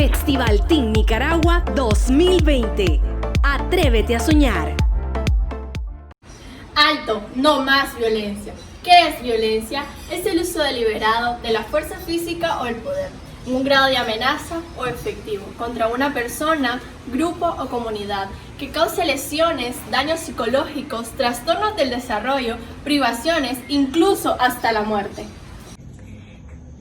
Festival Teen Nicaragua 2020. Atrévete a soñar. Alto, no más violencia. ¿Qué es violencia? Es el uso deliberado de la fuerza física o el poder, en un grado de amenaza o efectivo, contra una persona, grupo o comunidad, que cause lesiones, daños psicológicos, trastornos del desarrollo, privaciones, incluso hasta la muerte.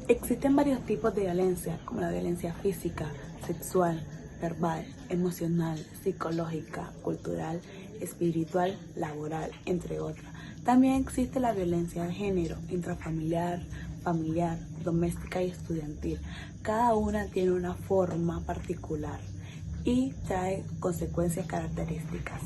Existen varios tipos de violencia, como la violencia física, sexual, verbal, emocional, psicológica, cultural, espiritual, laboral, entre otras. También existe la violencia de género, intrafamiliar, familiar, doméstica y estudiantil. Cada una tiene una forma particular y trae consecuencias características.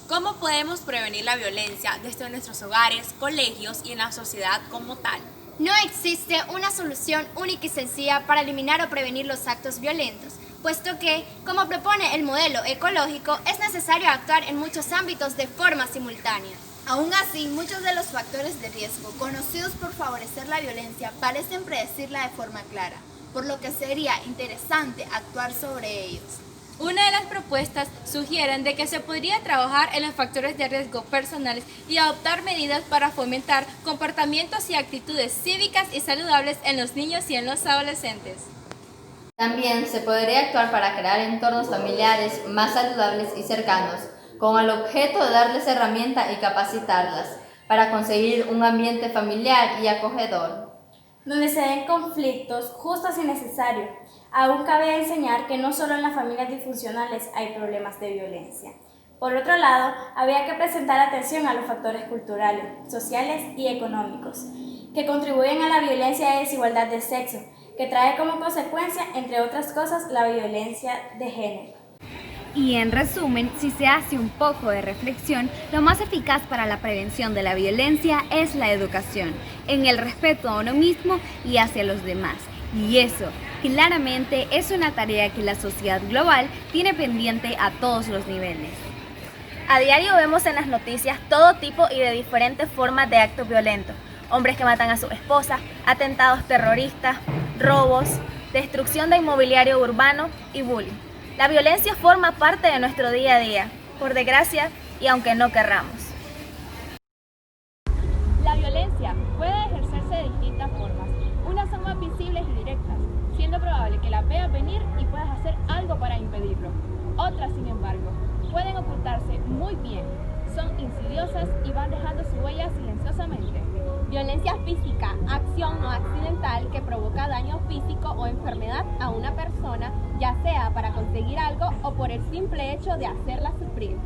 ¿Cómo podemos prevenir la violencia desde nuestros hogares, colegios y en la sociedad como tal? No existe una solución única y sencilla para eliminar o prevenir los actos violentos, puesto que, como propone el modelo ecológico, es necesario actuar en muchos ámbitos de forma simultánea. Aún así, muchos de los factores de riesgo conocidos por favorecer la violencia parecen predecirla de forma clara, por lo que sería interesante actuar sobre ellos. Una de las propuestas sugieren de que se podría trabajar en los factores de riesgo personales y adoptar medidas para fomentar comportamientos y actitudes cívicas y saludables en los niños y en los adolescentes. También se podría actuar para crear entornos familiares más saludables y cercanos, con el objeto de darles herramientas y capacitarlas para conseguir un ambiente familiar y acogedor, donde se den conflictos justos y necesarios. Aún cabe enseñar que no solo en las familias disfuncionales hay problemas de violencia. Por otro lado, había que presentar atención a los factores culturales, sociales y económicos, que contribuyen a la violencia y desigualdad de sexo, que trae como consecuencia, entre otras cosas, la violencia de género. Y en resumen, si se hace un poco de reflexión, lo más eficaz para la prevención de la violencia es la educación, en el respeto a uno mismo y hacia los demás. Y eso, claramente, es una tarea que la sociedad global tiene pendiente a todos los niveles. A diario vemos en las noticias todo tipo y de diferentes formas de actos violentos. Hombres que matan a su esposa, atentados terroristas, robos, destrucción de inmobiliario urbano y bullying. La violencia forma parte de nuestro día a día, por desgracia y aunque no querramos. La violencia puede ejercerse de distintas formas. Unas son más visibles y directas, siendo probable que las veas venir y puedas hacer algo para impedirlo. Otras, sin embargo, pueden ocultarse muy bien, son insidiosas y van dejando su huella silenciosamente. Violencia física, acción no accidental que provoca daño físico o enfermedad a una persona, ya sea para conseguir algo o por el simple hecho de hacerla sufrir.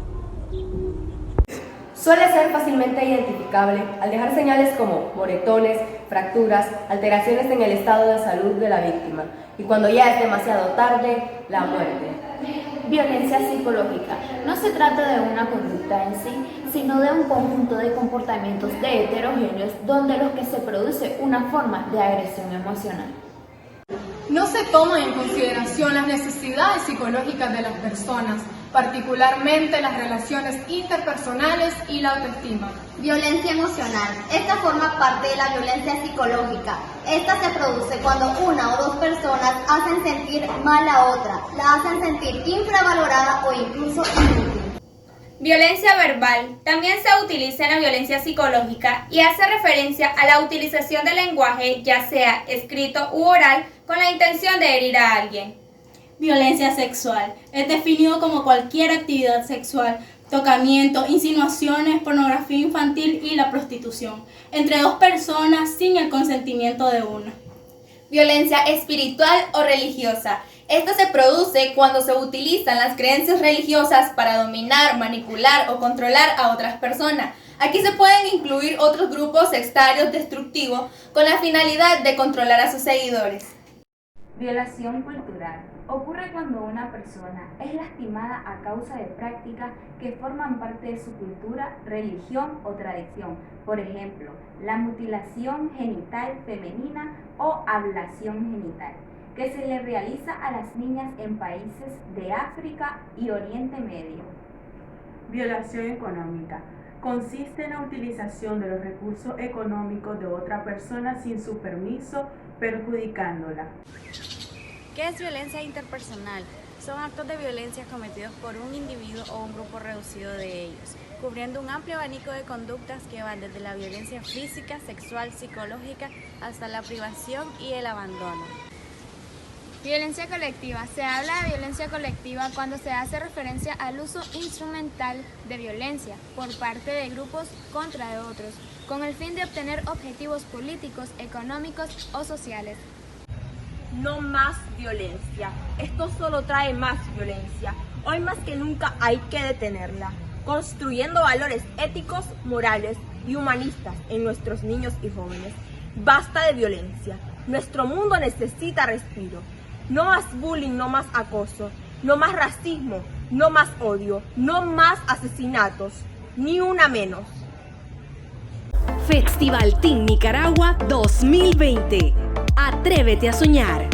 Suele ser fácilmente identificable al dejar señales como moretones, fracturas, alteraciones en el estado de salud de la víctima y cuando ya es demasiado tarde, la muerte. Violencia psicológica. No se trata de una conducta en sí, sino de un conjunto de comportamientos de heterogéneos donde los que se produce una forma de agresión emocional. No se toman en consideración las necesidades psicológicas de las personas, particularmente las relaciones interpersonales y la autoestima. Violencia emocional. Esta forma parte de la violencia psicológica. Esta se produce cuando una o dos personas hacen sentir mal a otra, la hacen sentir infravalorada o incluso inútil. Violencia verbal. También se utiliza en la violencia psicológica y hace referencia a la utilización del lenguaje, ya sea escrito u oral, con la intención de herir a alguien. Violencia sexual. Es definido como cualquier actividad sexual, tocamiento, insinuaciones, pornografía infantil y la prostitución, entre dos personas sin el consentimiento de una. Violencia espiritual o religiosa. Esta se produce cuando se utilizan las creencias religiosas para dominar, manipular o controlar a otras personas. Aquí se pueden incluir otros grupos sectarios destructivos con la finalidad de controlar a sus seguidores. Violación cultural. Ocurre cuando una persona es lastimada a causa de prácticas que forman parte de su cultura, religión o tradición. Por ejemplo, la mutilación genital femenina o ablación genital, que se le realiza a las niñas en países de África y Oriente Medio. Violación económica. Consiste en la utilización de los recursos económicos de otra persona sin su permiso, perjudicándola. ¿Qué es violencia interpersonal? Son actos de violencia cometidos por un individuo o un grupo reducido de ellos, cubriendo un amplio abanico de conductas que van desde la violencia física, sexual, psicológica, hasta la privación y el abandono. Violencia colectiva. Se habla de violencia colectiva cuando se hace referencia al uso instrumental de violencia por parte de grupos contra de otros, con el fin de obtener objetivos políticos, económicos o sociales. No más violencia. Esto solo trae más violencia. Hoy más que nunca hay que detenerla, construyendo valores éticos, morales y humanistas en nuestros niños y jóvenes. Basta de violencia. Nuestro mundo necesita respiro. No más bullying, no más acoso, no más racismo, no más odio, no más asesinatos, ni una menos. Festival Teen Nicaragua 2020. Atrévete a soñar.